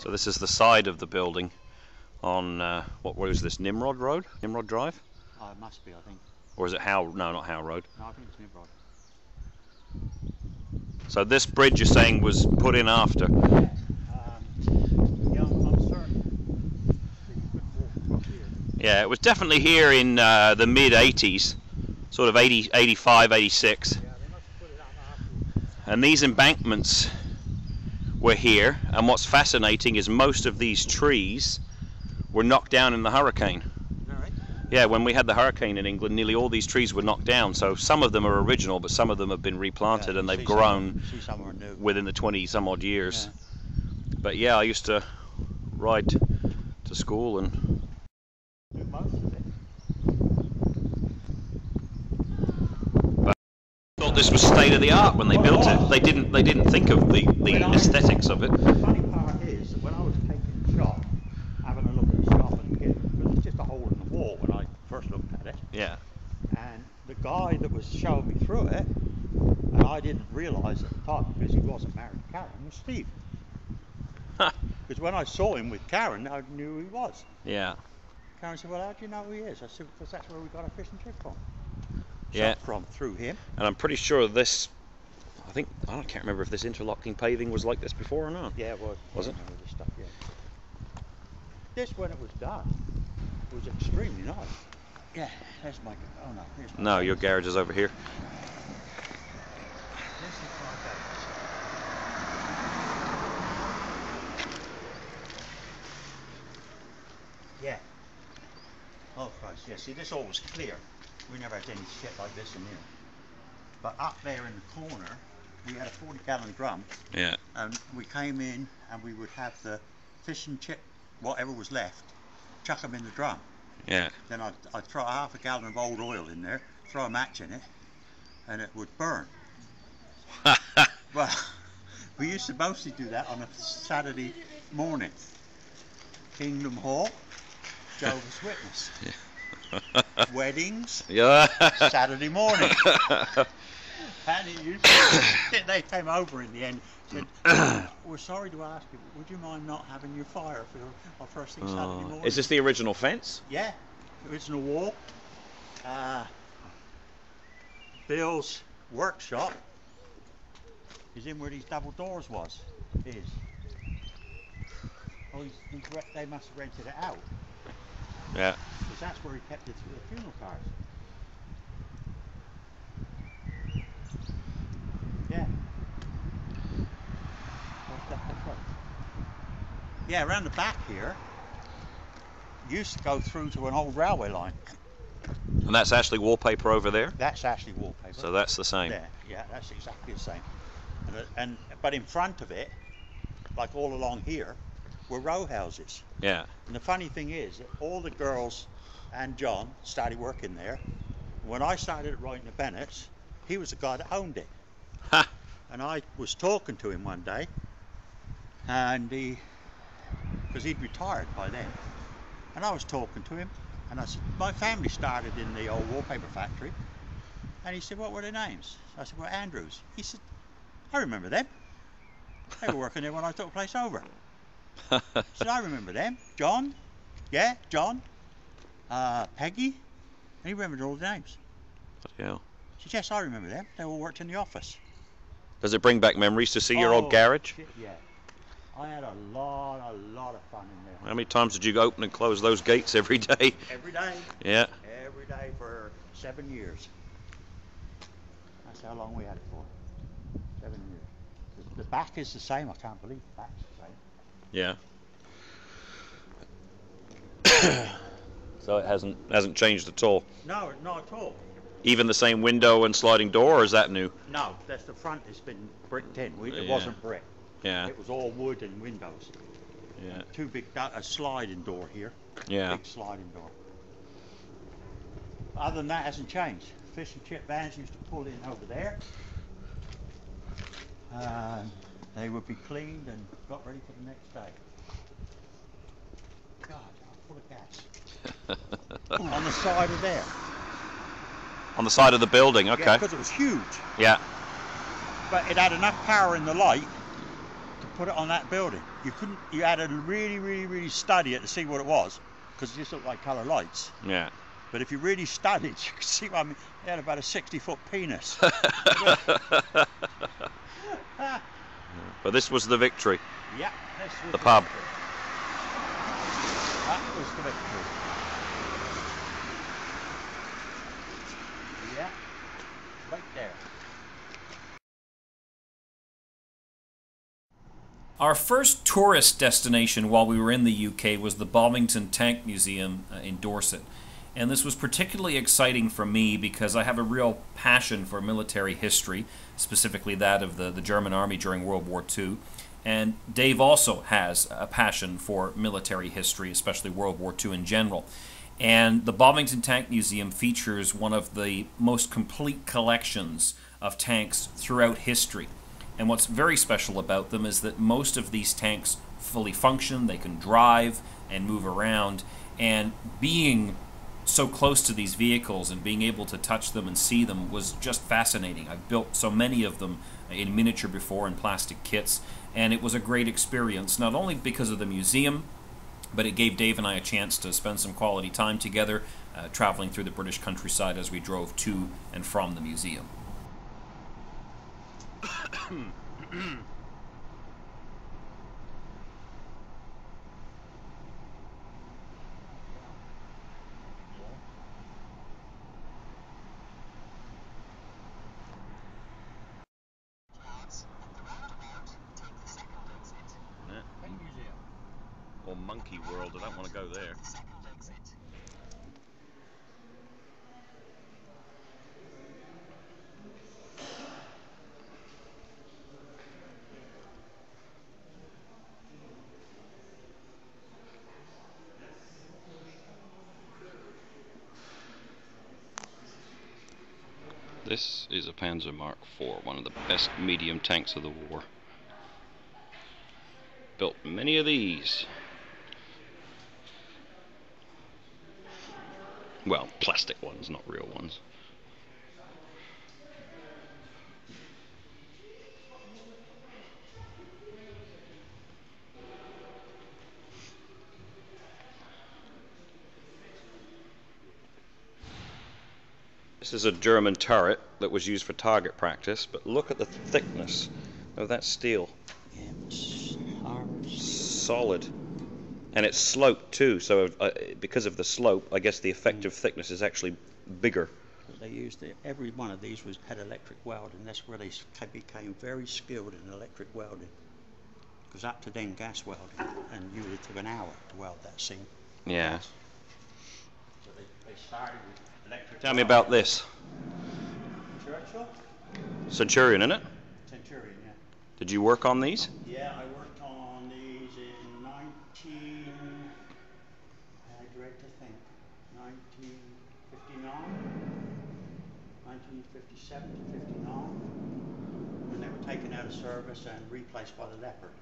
So this is the side of the building on, what was this, Nimrod Road? Nimrod Drive? It must be, I think. Or is it Howe? No, not Howe Road. No, I think it's Nimrod. So this bridge you're saying was put in after? Yeah, I'm certain. You couldn't walk across here. Yeah, it was definitely here in the mid-80s, sort of 80, 85, 86. Yeah, they must have put it up afterwards. And these embankments were here, and what's fascinating is most of these trees were knocked down in the hurricane. Is that right? Yeah, when we had the hurricane in England, nearly all these trees were knocked down, so some of them are original, but some of them have been replanted, and they've grown within the 20 some odd years. Yeah. But yeah, I used to ride to school and Do most of it. thought this was state of the art when they built it. They didn't think of the aesthetics of it. The funny part is that when I was taking the shop, having a look at the shop and because it's just a hole in the wall when I first looked at it. Yeah. And the guy that was showing me through it, and I didn't realise at the time because he wasn't married to Karen, was Steve. Because when I saw him with Karen, I knew who he was. Yeah. Karen said, "Well, how do you know who he is?" I said, "Because that's where we got our fish and chip from." Yeah. From through him. And I'm pretty sure this, I can't remember if this interlocking paving was like this before or not. Yeah, it was. Was it? This stuff, yeah. This, when it was done, was extremely nice. Yeah, there's my. Oh no, here's my. No, your garage is over here. This is my garage. Yeah. Oh Christ, yeah. See, this all was clear. We never had any shit like this in here. But up there in the corner, we had a 40-gallon drum. Yeah. And we came in and we would have the fish and chip, whatever was left, chuck them in the drum. Yeah. Then I'd throw half a gallon of old oil in there, throw a match in it, and it would burn. Well, we used to mostly do that on a Saturday morning. Kingdom Hall, Jehovah's Witness. Weddings, Yeah. Saturday morning. And it used to, they came over in the end and said, "We're sorry to ask you, but would you mind not having your fire for our first thing Saturday morning?" Is this the original fence? Yeah, original wall. Bill's workshop is in where these double doors was. Oh, they must have rented it out. Yeah. Because that's where he kept the funeral cars. Yeah. Yeah, around the back here, used to go through to an old railway line. And that's actually wallpaper over there? That's actually wallpaper. So that's the same? Yeah, that's exactly the same. But in front of it, like all along here, were row houses. Yeah. And the funny thing is that all the girls and John started working there. When I started writing the Bennetts, he was the guy that owned it. Ha! And I was talking to him one day, and because he'd retired by then, and I was talking to him, and I said, "My family started in the old wallpaper factory." And he said, "What were their names?" I said, "Well, Andrews." He said, "I remember them. They were working there when I took the place over." He said, "I remember them. John, yeah, John, Peggy," and he remembered all the names. Yeah. He said, "Yes, I remember them. They all worked in the office." Does it bring back memories to see your old garage? Shit, yeah. I had a lot of fun in there. How many times did you open and close those gates every day? Every day. Yeah. Every day for 7 years. That's how long we had it for. 7 years. The back is the same. I can't believe the back's the same. Yeah. So it hasn't changed at all. No, not at all. Even the same window and sliding door, or is that new? No, that's the front has been bricked in. It wasn't brick. Yeah. It was all wood and windows. Yeah. And two big, a sliding door here. Yeah. Big sliding door. Other than that, it hasn't changed. Fish and chip vans used to pull in over there. They would be cleaned and got ready for the next day. God, I'm full of gas. On the side of there. On the side of the building, okay. Yeah, because it was huge. Yeah. But it had enough power in the light to put it on that building. You couldn't. You had to really study it to see what it was, because it just looked like colour lights. Yeah. But if you really studied, you could see what I mean. They had about a 60-foot penis. But this was the Victory. Yeah, this was the pub. Victory. That was the Victory. Yeah, right there. Our first tourist destination while we were in the UK was the Bovington Tank Museum in Dorset. And this was particularly exciting for me because I have a real passion for military history, specifically that of the German Army during World War II. And Dave also has a passion for military history, especially World War II in general. And the Bovington Tank Museum features one of the most complete collections of tanks throughout history. And what's very special about them is that most of these tanks fully function, they can drive and move around, and being so close to these vehicles and being able to touch them and see them was just fascinating. I've built so many of them in miniature before in plastic kits, and it was a great experience, not only because of the museum, but it gave Dave and I a chance to spend some quality time together, traveling through the British countryside as we drove to and from the museum. Or Monkey World, I don't want to go there. This is a Panzer Mark IV, one of the best medium tanks of the war. Built many of these. Well, plastic ones, not real ones. This is a German turret that was used for target practice, but look at the thickness of that steel. Yeah, it's hard. Solid. And it's sloped too, so because of the slope, I guess the effective thickness is actually bigger. They used every one of these had electric welding. That's where they became very skilled in electric welding. Because up to then, gas welding, and usually took an hour to weld that seam. Yeah. So they started with electric. Tell me about this. Churchill? Centurion, isn't it? Centurion, yeah. Did you work on these? Yeah, I worked on these in 1957 to 59, when they were taken out of service and replaced by the Leopard.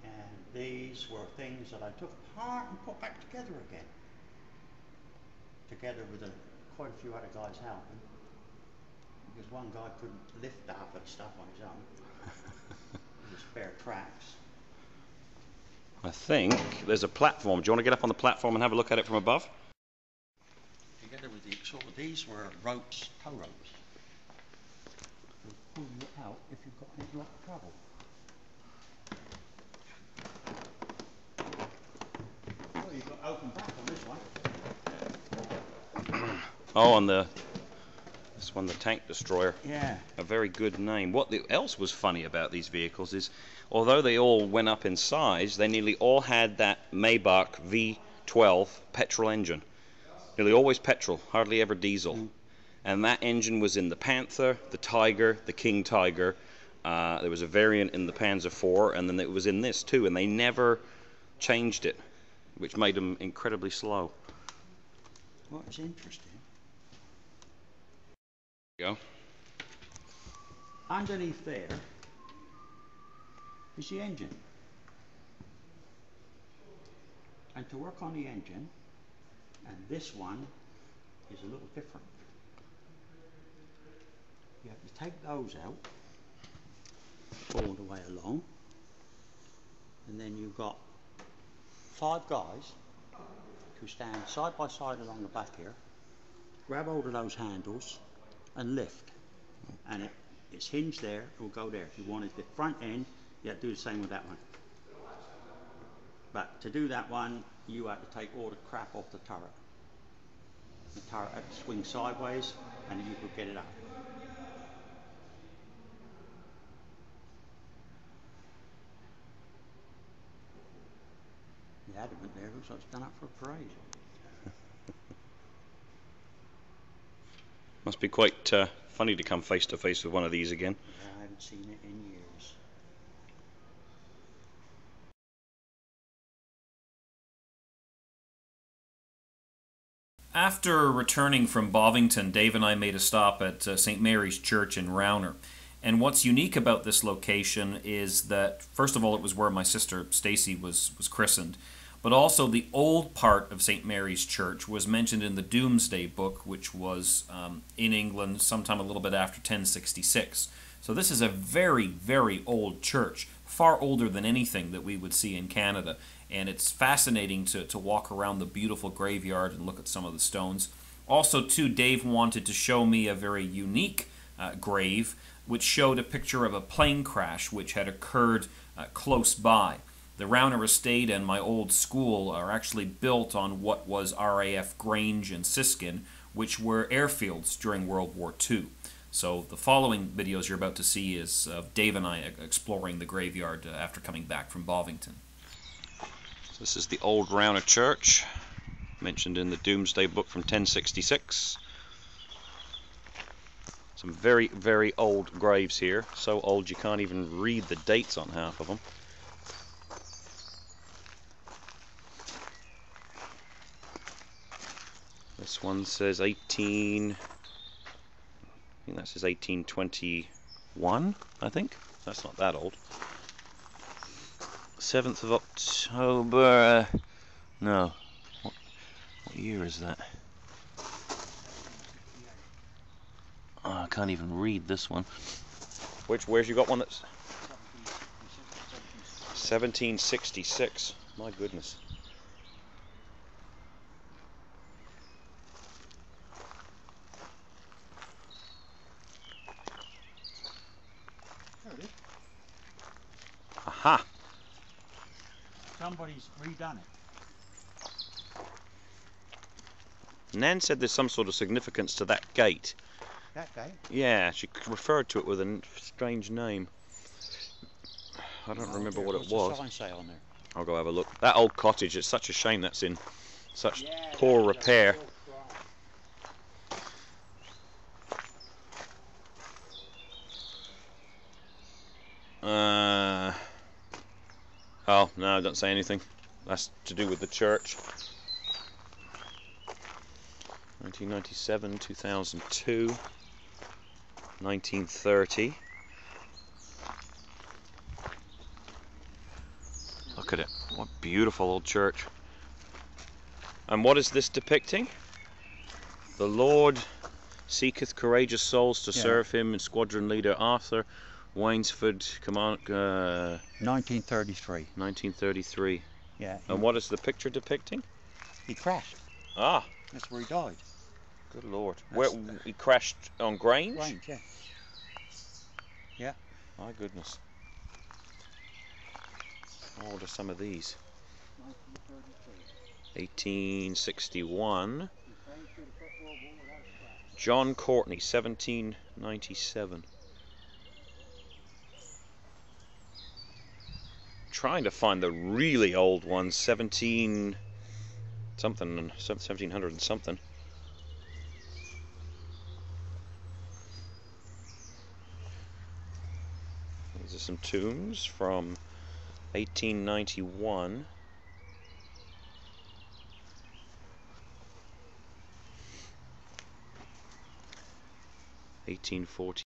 And these were things that I took apart and put back together again, together with quite a few other guys helping, because one guy couldn't lift half of the stuff on his own. With spare tracks. I think there's a platform. Do you want to get up on the platform and have a look at it from above? Together with these were ropes, tow ropes. To pull you out if you've got any lot of trouble. Well, you've got open back on this one. Oh, on this one, the Tank Destroyer. Yeah. A very good name. What else was funny about these vehicles is, although they all went up in size, they nearly all had that Maybach V12 petrol engine. Nearly always petrol, hardly ever diesel. And that engine was in the Panther, the Tiger, the King Tiger. There was a variant in the Panzer IV, and then it was in this too, and they never changed it, which made them incredibly slow. What's interesting, There you go. underneath there is the engine. And to work on the engine, and this one is a little different. You have to take those out all the way along, and then you've got 5 guys who stand side by side along the back here, grab hold of those handles and lift, and it's hinged there, it will go there. If you wanted the front end, you have to do the same with that one. But to do that one, you have to take all the crap off the turret. The turret had to swing sideways and you could get it up. The adamant there looks like it's done up for a parade. Must be quite funny to come face to face with one of these again. Yeah, I haven't seen it in years. After returning from Bovington, Dave and I made a stop at St. Mary's Church in Rowner. And what's unique about this location is that, first of all, it was where my sister Stacy was christened. But also the old part of St. Mary's Church was mentioned in the Domesday Book, which was in England sometime a little bit after 1066. So this is a very, very old church, far older than anything that we would see in Canada. And it's fascinating to walk around the beautiful graveyard and look at some of the stones. Also, too, Dave wanted to show me a very unique grave, which showed a picture of a plane crash which had occurred close by. The Rowner Estate and my old school are actually built on what was RAF Grange and Siskin, which were airfields during World War II. So the following videos you're about to see is Dave and I exploring the graveyard after coming back from Bovington. So this is the old Rowner Church, mentioned in the Domesday Book from 1066. Some very, very old graves here. So old you can't even read the dates on half of them. This one says I think that says 1821, I think. That's not that old. 7th of October, no, what year is that? Oh, I can't even read this one. Where's you got one that's 1766? My goodness. Aha! Somebody's redone it. Nan said there's some sort of significance to that gate. That gate? Yeah, she referred to it with a strange name. I don't remember what it was. What's the sign say on there? I'll go have a look. That old cottage, it's such a shame that's in such poor repair. Oh, no, don't say anything. That's to do with the church. 1997, 2002, 1930. Look at it. What beautiful old church. And what is this depicting? The Lord seeketh courageous souls to serve him, and squadron leader Arthur Wainsford, 1933. 1933. Yeah. And what is the picture depicting? He crashed. Ah. That's where he died. Good Lord. Where he crashed on Grange? Grange, yeah. Yeah. My goodness. How old are some of these? 1861. John Courtney, 1797. Trying to find the really old ones, 1700 and something. These are some tombs from 1891. 1840.